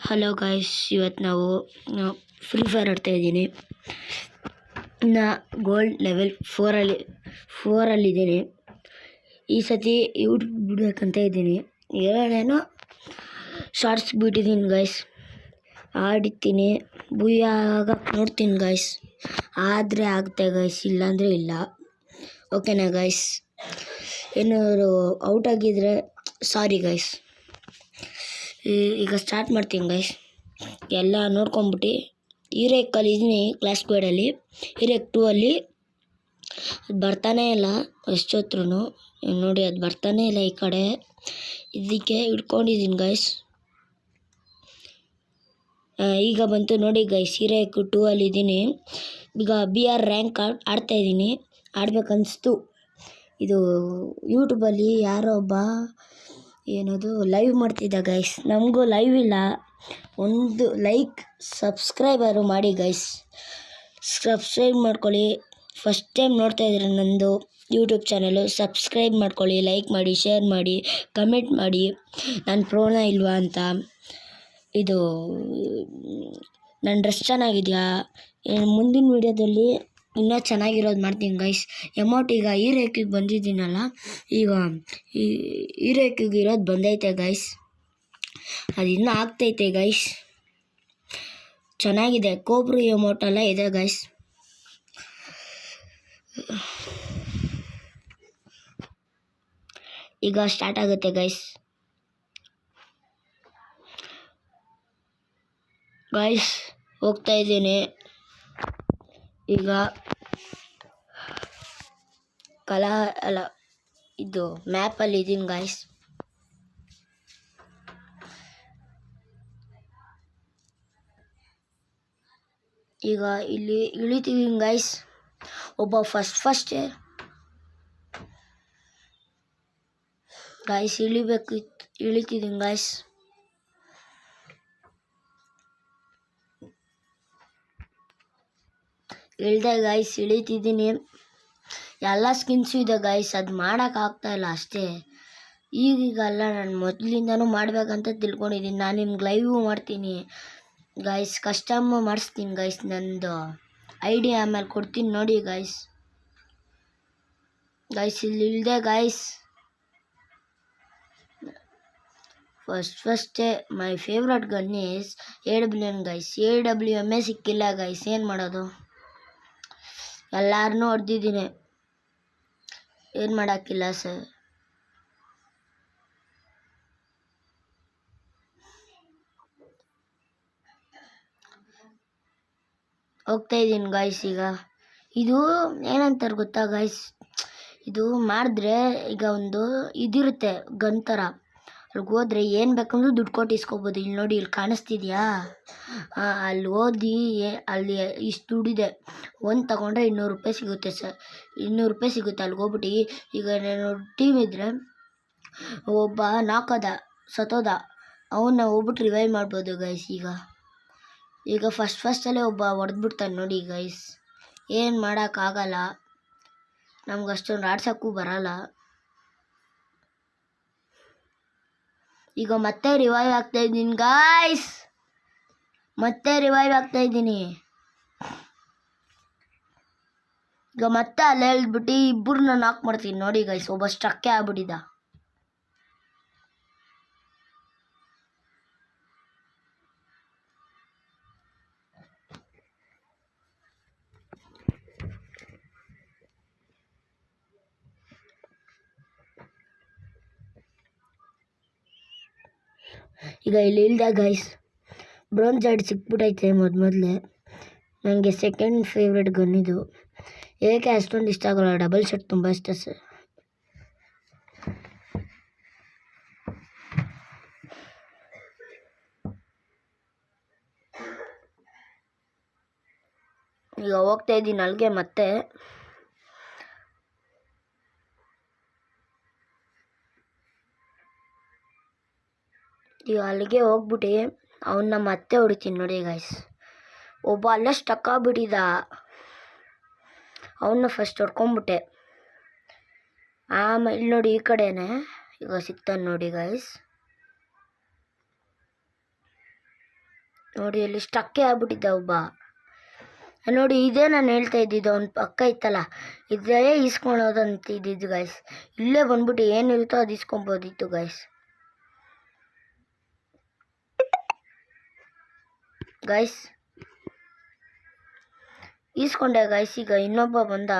Hello guys, ಇವತ್ತು ನಾವು free fire ಆಡ್ತಾ ಇದ್ದೀನಿ. ನಾ ಗೋಲ್ಡ್ ಲೆವೆಲ್ ಫೋರಲ್ಲಿದ್ದೀನಿ. ಈ ಸತಿ ಯೂಟ್ಯೂಬ್ ಬಿಡಬೇಕಂತ ಇದ್ದೀನಿ. ಏನೇನೋ ಶಾರ್ಟ್ಸ್ ಬಿಟ್ಟಿದ್ದೀನಿ ಗಾಯ್ಸ್. ಆಡಿರ್ತೀನಿ, ಆಗಕ್ಕೆ ನೋಡ್ತೀನಿ ಗಾಯ್ಸ್. ಆದರೆ ಆಗುತ್ತೆ ಗಾಯ್ಸ್, ಇಲ್ಲಾಂದರೆ ಇಲ್ಲ. ಓಕೆನಾ ಗಾಯ್ಸ್? ಏನಾದ್ರು ಔಟ್ ಆಗಿದ್ರೆ ಸಾರಿ ಗಾಯ್ಸ್. ಈಗ ಸ್ಟಾರ್ಟ್ ಮಾಡ್ತೀನಿ ಗೈಸ್. ಎಲ್ಲ ನೋಡ್ಕೊಂಬಿಟ್ಟು ಹೀರೇಕಲ್ಲಿ ಇದ್ದೀನಿ, ಕ್ಲಾಸ್ ಸ್ಕ್ವೇಡಲ್ಲಿ. ಹೀರೇಕ್ 2 ಅಲ್ಲಿ ಅದು ಬರ್ತಾನೇ ಇಲ್ಲ. ಎಷ್ಟೊತ್ತರೂ ನೋಡಿ, ಅದು ಬರ್ತಾನೇ ಇಲ್ಲ ಈ ಕಡೆ. ಇದಕ್ಕೆ ಹಿಡ್ಕೊಂಡಿದ್ದೀನಿ ಗೈಸ್. ಈಗ ಬಂತು ನೋಡಿ ಗೈಸ್, ಹೀರೇಕ್ 2 ಅಲ್ಲಿ ಇದ್ದೀನಿ. ಈಗ BR ರ್ಯಾಂಕ್ ಆಡ್ತಾಯಿದ್ದೀನಿ. ಆಡ್ಬೇಕನ್ನಿಸ್ತು. ಇದು ಯೂಟ್ಯೂಬಲ್ಲಿ ಯಾರೋ ಒಬ್ಬ ಏನದು ಲೈವ್ ಮಾಡ್ತಿದ್ದ ಗೈಸ್. ನಮಗೂ ಲೈವ್ ಇಲ್ಲ. ಒಂದು ಲೈಕ್ ಸಬ್ಸ್ಕ್ರೈಬರು ಮಾಡಿ ಗೈಸ್. ಸಬ್ಸ್ಕ್ರೈಬ್ ಮಾಡ್ಕೊಳ್ಳಿ. ಫಸ್ಟ್ ಟೈಮ್ ನೋಡ್ತಾ ಇದ್ದೀರ ನಂದು ಯೂಟ್ಯೂಬ್ ಚಾನಲು, ಸಬ್ಸ್ಕ್ರೈಬ್ ಮಾಡ್ಕೊಳ್ಳಿ, ಲೈಕ್ ಮಾಡಿ, ಶೇರ್ ಮಾಡಿ, ಕಮೆಂಟ್ ಮಾಡಿ ನಾನು ಪ್ರೋನಾ ಇಲ್ವಾ ಅಂತ. ಇದು ನನ್ನ ಡ್ರೆಸ್ ಚೆನ್ನಾಗಿದೆಯಾ? ಮುಂದಿನ ವೀಡಿಯೋದಲ್ಲಿ ಇನ್ನೂ ಚೆನ್ನಾಗಿರೋದು ಮಾಡ್ತೀನಿ ಗೈಸ್. ಅಮೌಂಟ್ ಈಗ ಈ ರೇಖೆಗೆ ಬಂದಿದ್ದೀನಲ್ಲ, ಈಗ ಈ ರೇಖೆಗೆ ಇರೋದು ಬಂದೈತೆ ಗೈಸ್. ಅದು ಇನ್ನೂ ಆಗ್ತೈತೆ ಗೈಸ್. ಚೆನ್ನಾಗಿದೆ. ಕೋಬ್ರು ಅಮೌಂಟ್ ಎಲ್ಲ ಇದೆ ಗೈಸ್. ಈಗ ಸ್ಟಾರ್ಟ್ ಆಗುತ್ತೆ ಗೈಸ್. ಗೈಸ್ ಹೋಗ್ತಾ ಇದ್ದೀನಿ. ಈಗ ಇದು ಮ್ಯಾಪಲ್ಲಿ ಇದ್ದೀನಿ ಗಾಯ್ಸ್. ಈಗ ಇಲ್ಲಿ ಇಳಿತಿದ್ದೀನಿ ಗಾಯ್ಸ್. ಒಬ್ಬ ಫಸ್ಟೇ ಗಾಯ್ಸ್ ಇಳಿತಿದ್ದೀನಿ ಗಾಯ್ಸ್. ಇಳ್ದೆ ಗಾಯ್ಸ್, ಇಳಿತಿದ್ದೀನಿ. ಎಲ್ಲ ಸ್ಕಿನ್ಸು ಇದೆ ಗಾಯ್ಸ್. ಅದು ಮಾಡೋಕ್ಕಾಗ್ತಾಯಿಲ್ಲ ಅಷ್ಟೇ. ಈಗಲ್ಲ, ನಾನು ಮೊದಲಿಂದನೂ ಮಾಡಬೇಕಂತ ತಿಳ್ಕೊಂಡಿದ್ದೀನಿ. ನಾನು ನಿಮ್ಗೆ ಲೈವು ಮಾಡ್ತೀನಿ ಗಾಯ್ಸ್, ಕಸ್ಟಮ್ ಮಾಡಿಸ್ತೀನಿ ಗಾಯ್ಸ್. ನಂದು ID ಆಮೇಲೆ ಕೊಡ್ತೀನಿ ನೋಡಿ ಗಾಯ್ಸ್. ಇಲ್ಲಿ ಇಳ್ದೆ ಗಾಯ್ಸ್. ಫಸ್ಟೇ my favourite gun is AWM guys. AWM ಸಿಕ್ಕಿಲ್ಲ ಗೈಸ್, ಏನು ಮಾಡೋದು? ಎಲ್ಲಾರನ್ನೂ ಹೊಡೆದಿದ್ದೀನಿ, ಏನು ಮಾಡೋಕ್ಕಿಲ್ಲ ಸರ್. ಹೋಗ್ತಾ ಇದ್ದೀನಿ ಗಾಯ್ಸ್. ಈಗ ಇದು ಏನಂತಾರೆ ಗೊತ್ತಾ ಗಾಯ್ಸ್? ಇದು ಮಾಡಿದ್ರೆ ಈಗ ಒಂದು ಇದಿರುತ್ತೆ ಗನ್ ಥರ. ಅಲ್ಲಿಗೆ ಹೋದ್ರೆ ಏನು ಬೇಕಂದ್ರೂ ದುಡ್ಡು ಕೊಟ್ಟು ಇಸ್ಕೊಬೋದು. ಇಲ್ಲಿ ನೋಡಿ, ಇಲ್ಲಿ ಕಾಣಿಸ್ತಿದ್ಯಾ? ಅಲ್ಲಿ ಓದಿ ಅಲ್ಲಿ ಇಷ್ಟು ದುಡ್ಡಿದೆ. ಒಂದು ತಗೊಂಡ್ರೆ 200 ರೂಪಾಯಿ ಸಿಗುತ್ತೆ ಸರ್. 200 ರೂಪಾಯಿ ಸಿಗುತ್ತೆ. ಅಲ್ಲಿಗೆ ಹೋಗ್ಬಿಟ್ಟು ಈಗ ನಾನು ಟೀಮ್ ಇದ್ದರೆ ಒಬ್ಬ ಸತ್ತೋದ, ಅವನ್ನ ಹೋಗ್ಬಿಟ್ಟು ರಿವೈವ್ ಮಾಡ್ಬೋದು ಗೈಸ್. ಈಗ ಫಸ್ಟಲ್ಲೇ ಒಬ್ಬ ಹೊಡೆದ್ಬಿಡ್ತಾನೆ ನೋಡಿ ಗೈಸ್. ಏನು ಮಾಡೋಕ್ಕಾಗಲ್ಲ, ನಮ್ಗೆ ಅಷ್ಟೊಂದು ಆಡ್ಸೋಕ್ಕೂ ಬರಲ್ಲ. ಈಗ ಮತ್ತೆ ರಿವೈವ್ ಆಗ್ತಾ ಇದ್ದೀನಿ ಗಾಯ್ಸ್. ಈಗ ಮತ್ತೆ ಅಲ್ಲಿ ಹೇಳ್ಬಿಟ್ಟು ಇಬ್ಬರನ್ನ ನಾಕ್ ಮಾಡ್ತೀನಿ ನೋಡಿ ಗೈಸ್. ಒಬ್ಬ ಸ್ಟ್ರಕ್ಕೇ ಆಗ್ಬಿಟ್ಟಿದ್ದ. ಈಗ ಇಲ್ಲಿ ಇಲ್ದ ಗೈಸ್, ಬ್ರೋಂಜ್ ಐಡಿ ಸಿಕ್ಬಿಟ್ಟೈತೆ ಮೊದಲೇ. ನನಗೆ ಸೆಕೆಂಡ್ ಫೇವ್ರೆಟ್ ಗನ್ ಇದು. ಏಕೆ ಅಷ್ಟೊಂದು ಇಷ್ಟ ಆಗೋಲ್ಲ, ಡಬಲ್ ಶಾಟ್ ತುಂಬ ಇಷ್ಟ ಸರ್. ಈಗ ಹೋಗ್ತಾ ಇದ್ದೀನಿ ಅಲ್ಲಿಗೆ ಮತ್ತೆ. ಈಗ ಅಲ್ಲಿಗೆ ಹೋಗ್ಬಿಟ್ಟು ಅವನ್ನ ಮತ್ತೆ ಹೊಡಿತೀನಿ ನೋಡಿ ಗೈಸ್. ಒಬ್ಬ ಅಲ್ಲೇ ಸ್ಟಕ್ ಆಗ್ಬಿಟ್ಟಿದ್ದ, ಅವನ್ನ ಫಸ್ಟ್ ಹೊಡ್ಕೊಂಬಿಟ್ಟೆ. ಆಮೇಲೆ ನೋಡಿ ಈ ಕಡೆನೇ ಈಗ ಸಿಗ್ತಾನೆ ನೋಡಿ ಗೈಸ್. ನೋಡಿ ಅಲ್ಲಿ ಸ್ಟಕ್ಕೇ ಆಗ್ಬಿಟ್ಟಿದ್ದ ಒಬ್ಬ. ನೋಡಿ ಇದೇ ನಾನು ಹೇಳ್ತಾ ಇದ್ದಿದ್ದು, ಅವ್ನ ಪಕ್ಕ ಇತ್ತಲ್ಲ ಇದೇ ಇಸ್ಕೊಳೋದಂತ ಇದ್ದಿದ್ದು ಗೈಸ್. ಇಲ್ಲೇ ಬಂದ್ಬಿಟ್ಟು ಏನಿರುತ್ತೋ ಅದು ಇಸ್ಕೊಬೋದಿತ್ತು ಗೈಸ್. ಈಸ್ಕೊಂಡೆ ಗೈಸ್. ಈಗ ಇನ್ನೊಬ್ಬ ಬಂದ,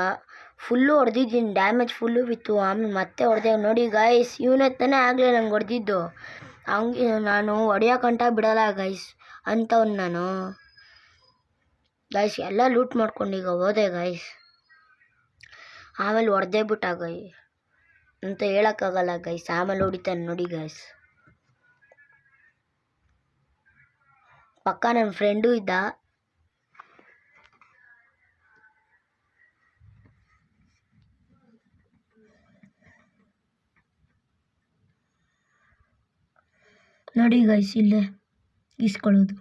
ಫುಲ್ಲು ಹೊಡೆದಿದ್ದೀನಿ, ಡ್ಯಾಮೇಜ್ ಫುಲ್ಲು ಬಿತ್ತು. ಆಮೇಲೆ ಮತ್ತೆ ಹೊಡೆದೆ. ನೋಡಿ ಗೈಸ್, ಇವನೆತ್ತಾನೆ ಆಗಲೇ ನಂಗೆ ಹೊಡೆದಿದ್ದು. ಹಂಗೆ ನಾನು ಹೊಡೆಯೋಕಂಟ ಬಿಡಲ್ಲ ಗೈಸ್ ಅಂಥವ್ನು ನಾನು. ಗೈಸ್ ಎಲ್ಲ ಲೂಟ್ ಮಾಡ್ಕೊಂಡು ಈಗ ಹೋದೆ ಗೈಸ್. ಆಮೇಲೆ ಹೊಡೆದೇ ಬಿಟ್ಟ ಗೈ ಅಂತ ಹೇಳೋಕ್ಕಾಗಲ್ಲ ಗೈಸ್. ಆಮೇಲೆ ಹೊಡಿತಾನೆ ನೋಡಿ ಗೈಸ್. ಪಕ್ಕ ನನ್ನ ಫ್ರೆಂಡು ಇದ್ದ. ನೋಡಿ ಗೈಸ್, ಇಲ್ಲೇ ಇಸ್ಕೊಳ್ಳೋದು.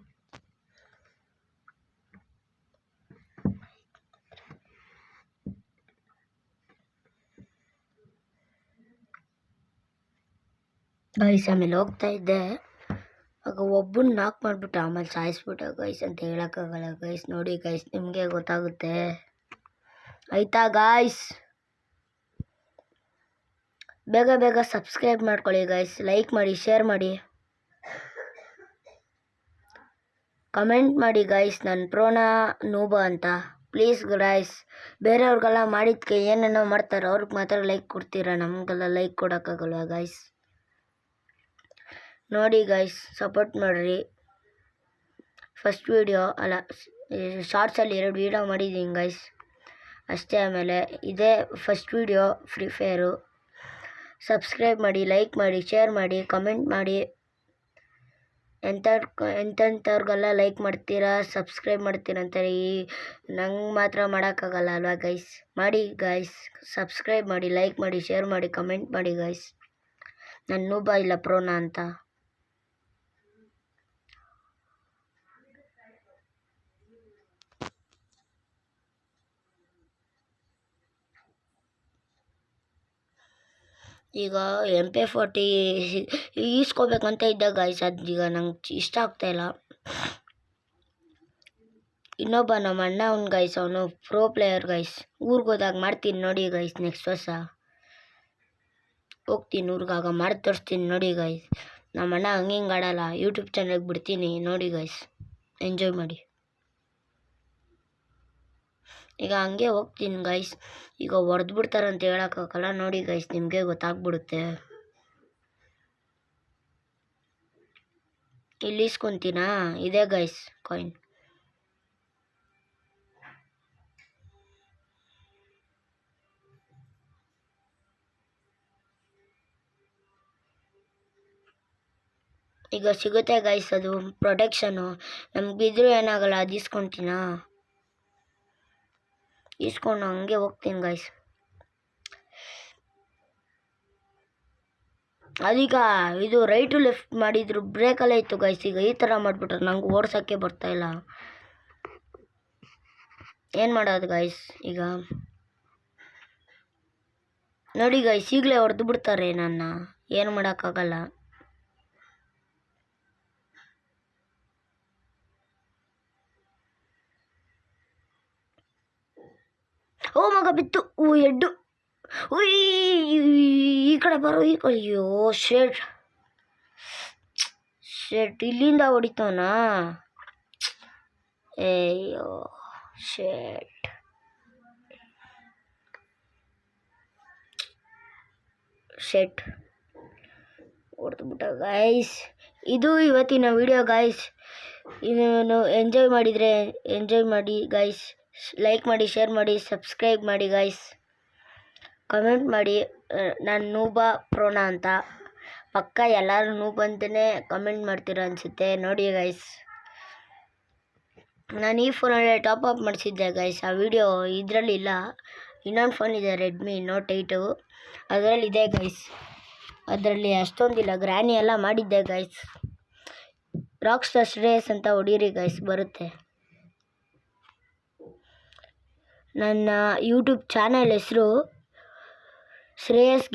ಗೈಸ್ ಆಮೇಲೆ ಹೋಗ್ತಾ ಇದ್ದೆ, ಆಗ ಒಬ್ಬನ ನಾಕ್ ಮಾಡಿಬಿಟ್ಟು ಆಮೇಲೆ ಸಾಯಿಸ್ಬಿಟ್ಟ ಗೈಸ್ ಅಂತ ಹೇಳೋಕ್ಕಾಗಲ್ಲ ಗೈಸ್. ನೋಡಿ ಗೈಸ್, ನಿಮಗೆ ಗೊತ್ತಾಗುತ್ತೆ ಆಯಿತಾ ಗೈಸ್. ಬೇಗ ಬೇಗ ಸಬ್ಸ್ಕ್ರೈಬ್ ಮಾಡ್ಕೊಳ್ಳಿ ಗೈಸ್, ಲೈಕ್ ಮಾಡಿ, ಶೇರ್ ಮಾಡಿ, ಕಮೆಂಟ್ ಮಾಡಿ ಗೈಸ್. ನನ್ನ ಪ್ರೋನಾ ನೂಬ ಅಂತ ಪ್ಲೀಸ್ ಗೈಸ್. ಬೇರೆಯವ್ರಿಗೆಲ್ಲ ಮಾಡಿದ್ಕೆ ಏನೇನೋ ಮಾಡ್ತಾರೆ, ಅವ್ರಿಗೆ ಮಾತ್ರ ಲೈಕ್ ಕೊಡ್ತೀರಾ, ನಮಗೆಲ್ಲ ಲೈಕ್ ಕೊಡೋಕ್ಕಾಗಲ್ವ ಗೈಸ್. ನೋಡಿ ಗೈಸ್, ಸಪೋರ್ಟ್ ಮಾಡಿರಿ. ಫಸ್ಟ್ ವೀಡಿಯೋ ಅಲ್ಲ, ಶಾರ್ಟ್ಸಲ್ಲಿ 2 ವೀಡಿಯೋ ಮಾಡಿದ್ದೀನಿ ಗೈಸ್ ಅಷ್ಟೇ. ಆಮೇಲೆ ಇದೇ first video free fire. Subscribe ಮಾಡಿ, ಲೈಕ್ ಮಾಡಿ, ಶೇರ್ ಮಾಡಿ, ಕಮೆಂಟ್ ಮಾಡಿ. ಎಂಥವ್ರಿಗೆಲ್ಲ ಲೈಕ್ ಮಾಡ್ತೀರಾ, ಸಬ್ಸ್ಕ್ರೈಬ್ ಮಾಡ್ತೀರಾ ಅಂತಾರೆ. ನಂಗೆ ಮಾತ್ರ ಮಾಡೋಕ್ಕಾಗಲ್ಲ ಅಲ್ವಾ ಗೈಸ್. ಮಾಡಿ ಗೈಸ್, ಸಬ್ಸ್ಕ್ರೈಬ್ ಮಾಡಿ, ಲೈಕ್ ಮಾಡಿ, ಶೇರ್ ಮಾಡಿ, ಕಮೆಂಟ್ ಮಾಡಿ ಗೈಸ್. ನನ್ನ ನೂಬ ಇಲ್ಲ ಪ್ರೋನಾ ಅಂತ. ಈಗ MP40 ಈಸ್ಕೋಬೇಕಂತ ಇದ್ದ ಗೈಸ್. ಅದೀಗ ನಂಗೆ ಇಷ್ಟ ಆಗ್ತಾಯಿಲ್ಲ. ಇನ್ನೊಬ್ಬ ನಮ್ಮ ಅಣ್ಣ ಅವ್ನು ಗೈಸ್, ಅವನು ಪ್ರೋ ಪ್ಲೇಯರ್ ಗೈಸ್. ಊರಿಗೆ ಹೋದಾಗ ಮಾಡ್ತೀನಿ ನೋಡಿ ಗೈಸ್. ನೆಕ್ಸ್ಟ್ ವರ್ಷ ಹೋಗ್ತೀನಿ ಊರಿಗಾಗ ಮಾಡಿ ತೋರಿಸ್ತೀನಿ ನೋಡಿ ಗೈಸ್. ನಮ್ಮ ಅಣ್ಣ ಹಂಗೆ ಆಡಲ್ಲ, ಯೂಟ್ಯೂಬ್ ಚಾನಲ್ಗೆ ಬಿಡ್ತೀನಿ ನೋಡಿ ಗೈಸ್, ಎಂಜಾಯ್ ಮಾಡಿ. ಈಗ ಹಂಗೆ ಹೋಗ್ತೀನಿ ಗೈಸ್. ಈಗ ಹೊಡೆದು ಬಿಡ್ತಾರಂತ ಹೇಳೋಕ್ಕಾಗಲ್ಲ ನೋಡಿ ಗೈಸ್, ನಿಮಗೆ ಗೊತ್ತಾಗ್ಬಿಡುತ್ತೆ. ಇಲ್ಲಿ ಇಸ್ಕೊಂತೀನಾ, ಇದೆ ಗೈಸ್ ಕಾಯಿನ್. ಈಗ ಸಿಗುತ್ತೆ ಗೈಸ್, ಅದು ಪ್ರೊಟೆಕ್ಷನು. ನಮ್ಗೆ ಬಿದ್ದರೂ ಏನಾಗಲ್ಲ, ಅದು ಇಸ್ಕೊತೀನಾ, ಇಸ್ಕೊಂಡು ಹಂಗೆ ಹೋಗ್ತೀನಿ ಗೈಸ್. ಅದೀಗ ಇದು ರೈಟು ಲೆಫ್ಟ್ ಮಾಡಿದ್ರು ಬ್ರೇಕಲ್ಲೇ ಇತ್ತು ಗೈಸ್. ಈಗ ಈ ಥರ ಮಾಡಿಬಿಟ್ರೆ ನಂಗೆ ಓಡ್ಸೋಕ್ಕೆ ಬರ್ತಾಯಿಲ್ಲ. ಏನು ಮಾಡೋದು ಗೈಸ್. ಈಗ ನೋಡಿ ಗೈಸ್, ಈಗಲೇ ಹೊಡೆದು ಬಿಡ್ತಾರೆ ನನ್ನ, ಏನು ಮಾಡೋಕ್ಕಾಗಲ್ಲ. ಓ ಮಗ ಬಿತ್ತು, ಎಡ್ಡು. ಈ ಕಡೆ ಬರೋ, ಈ ಕಡೆ. ಅಯ್ಯೋ ಶೇಟ್, ಇಲ್ಲಿಂದ ಹೊಡಿತವನಾ. ಅಯ್ಯೋ ಶೇಟ್. ಹೊಡೆದ್ಬಿಟ್ಟ ಗೈಸ್. ಇದು ಇವತ್ತಿನ ವಿಡಿಯೋ ಗೈಸ್. ಇದನ್ನು ಎಂಜಾಯ್ ಮಾಡಿದರೆ ಎಂಜಾಯ್ ಮಾಡಿ ಗೈಸ್. ಲೈಕ್ ಮಾಡಿ, ಶೇರ್ ಮಾಡಿ, ಸಬ್ಸ್ಕ್ರೈಬ್ ಮಾಡಿ ಗೈಸ್. ಕಮೆಂಟ್ ಮಾಡಿ. ನಾನು ನೂಬ ಪ್ರೋನಾ ಅಂತ. ಪಕ್ಕ ಎಲ್ಲರೂ ನೂಬ್ ಅಂತಲೇ ಕಮೆಂಟ್ ಮಾಡ್ತೀರ ಅನಿಸುತ್ತೆ ನೋಡಿ ಗೈಸ್. ನಾನು ಈ ಫೋನಲ್ಲಿ ಟಾಪ್ ಅಪ್ ಮಾಡಿಸಿದ್ದೆ ಗೈಸ್. ಆ ವಿಡಿಯೋ ಇದರಲ್ಲಿಲ್ಲ. ಇನ್ನೊಂದು ಫೋನ್ ಇದೆ, ರೆಡ್ಮಿ ನೋಟ್ 8, ಅದರಲ್ಲಿದೆ ಗೈಸ್. ಅದರಲ್ಲಿ ಅಷ್ಟೊಂದಿಲ್ಲ, ಗ್ರ್ಯಾನಿ ಎಲ್ಲ ಮಾಡಿದ್ದೆ ಗೈಸ್. ರಾಕ್ಸ್ಟಾರ್ ಶ್ರೇಯಸ್ ಅಂತ ಹೊಡೀರಿ ಗೈಸ್, ಬರುತ್ತೆ. ನನ್ನ ಯೂಟ್ಯೂಬ್ ಚಾನಲ್ ಹೆಸರು ಶ್ರೇಯಸ್ ಗೇಮ್.